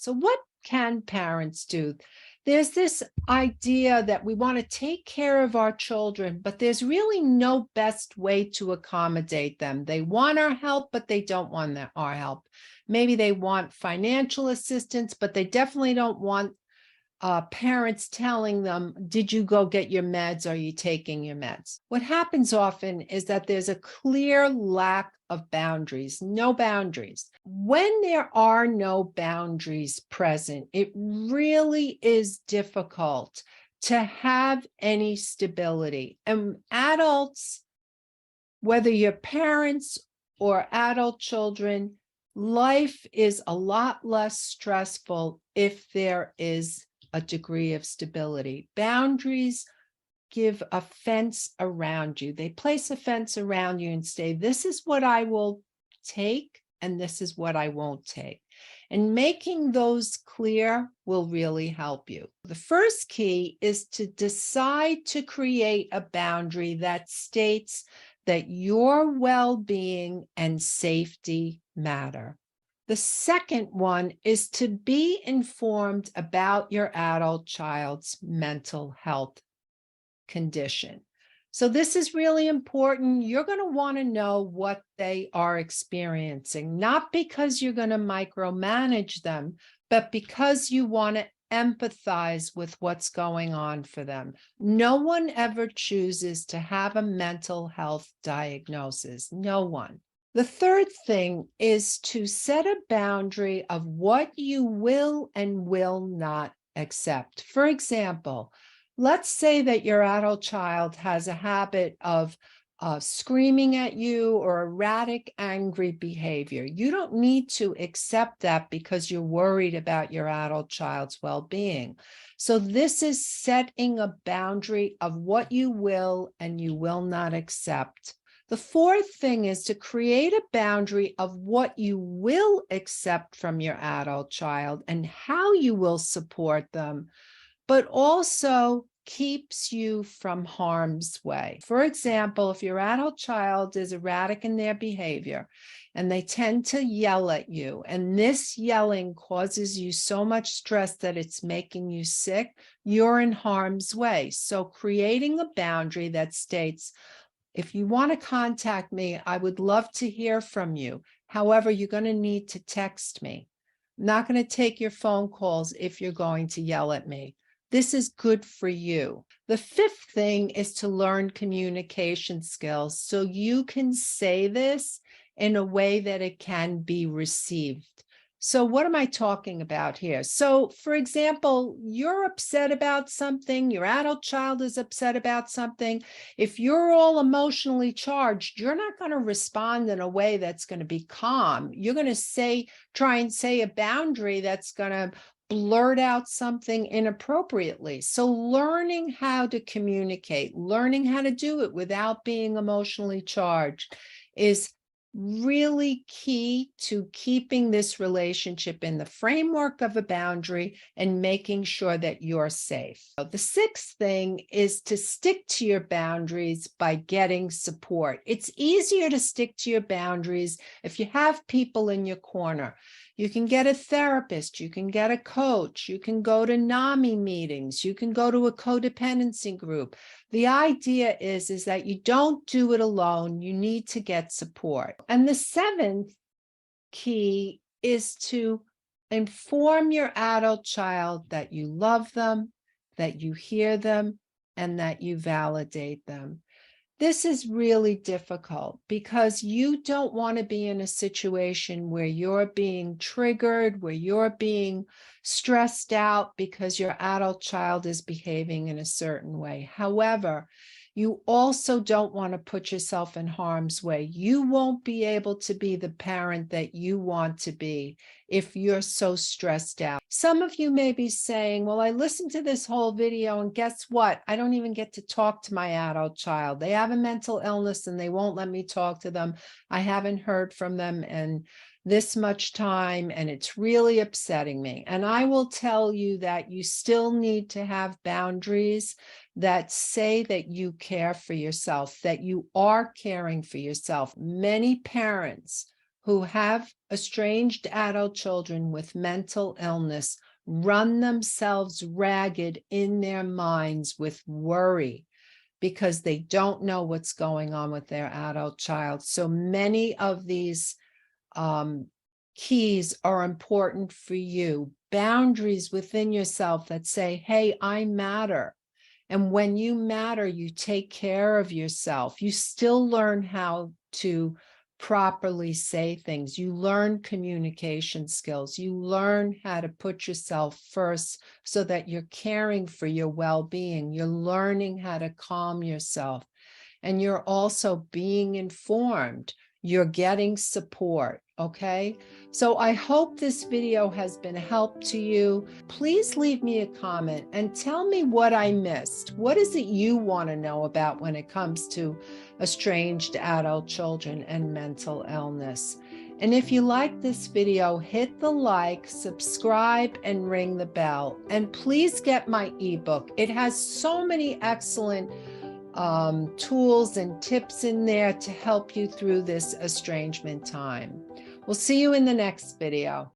So what can parents do? There's this idea that we want to take care of our children, but there's really no best way to accommodate them. They want our help, but they don't want our help. Maybe they want financial assistance, but they definitely don't want parents telling them, did you go get your meds? Are you taking your meds? What happens often is that there's a clear lack of boundaries, no boundaries. When there are no boundaries present, it really is difficult to have any stability. And adults, whether you're parents or adult children, life is a lot less stressful if there is a degree of stability. Boundaries give a fence around you. They place a fence around you and say, this is what I will take and this is what I won't take. And making those clear will really help you. The first key is to decide to create a boundary that states that your well-being and safety matter. The second one is to be informed about your adult child's mental health condition. So this is really important. You're going to want to know what they are experiencing, not because you're going to micromanage them, but because you want to empathize with what's going on for them. No one ever chooses to have a mental health diagnosis. No one. The third thing is to set a boundary of what you will and will not accept. For example, let's say that your adult child has a habit of screaming at you or erratic, angry behavior. You don't need to accept that because you're worried about your adult child's well-being. So this is setting a boundary of what you will and you will not accept. The fourth thing is to create a boundary of what you will accept from your adult child and how you will support them, but also keeps you from harm's way. For example, if your adult child is erratic in their behavior and they tend to yell at you, and this yelling causes you so much stress that it's making you sick, you're in harm's way. So creating a boundary that states, if you want to contact me, I would love to hear from you. However, you're going to need to text me. I'm not going to take your phone calls if you're going to yell at me. This is good for you. The fifth thing is to learn communication skills so you can say this in a way that it can be received. So what am I talking about here? So for example, you're upset about something, your adult child is upset about something. If you're all emotionally charged, you're not going to respond in a way that's going to be calm. You're going to try and say a boundary that's going to blurt out something inappropriately. So learning how to communicate, learning how to do it without being emotionally charged is really key to keeping this relationship in the framework of a boundary and making sure that you're safe. So the sixth thing is to stick to your boundaries by getting support. It's easier to stick to your boundaries if you have people in your corner. You can get a therapist, you can get a coach, you can go to NAMI meetings, you can go to a codependency group. The idea is that you don't do it alone. You need to get support. And the seventh key is to inform your adult child that you love them, that you hear them, and that you validate them. This is really difficult because you don't want to be in a situation where you're being triggered, where you're being stressed out because your adult child is behaving in a certain way. However, you also don't want to put yourself in harm's way. You won't be able to be the parent that you want to be if you're so stressed out. Some of you may be saying, well, I listened to this whole video and guess what? I don't even get to talk to my adult child. They have a mental illness and they won't let me talk to them. I haven't heard from them in this much time and it's really upsetting me. And I will tell you that you still need to have boundaries that say that you care for yourself, that you are caring for yourself. Many parents who have estranged adult children with mental illness run themselves ragged in their minds with worry because they don't know what's going on with their adult child. So many of these keys are important for you. Boundaries within yourself that say, hey, I matter. And when you matter, you take care of yourself. You still learn how to properly say things. You learn communication skills. You learn how to put yourself first so that you're caring for your well-being. You're learning how to calm yourself. And you're also being informed. You're getting support, okay? So I hope this video has been a help to you. Please leave me a comment and tell me what I missed. What is it you want to know about when it comes to estranged adult children and mental illness? And if you like this video, hit the like, subscribe, and ring the bell. And please get my ebook. It has so many excellent tools and tips in there to help you through this estrangement time. We'll see you in the next video.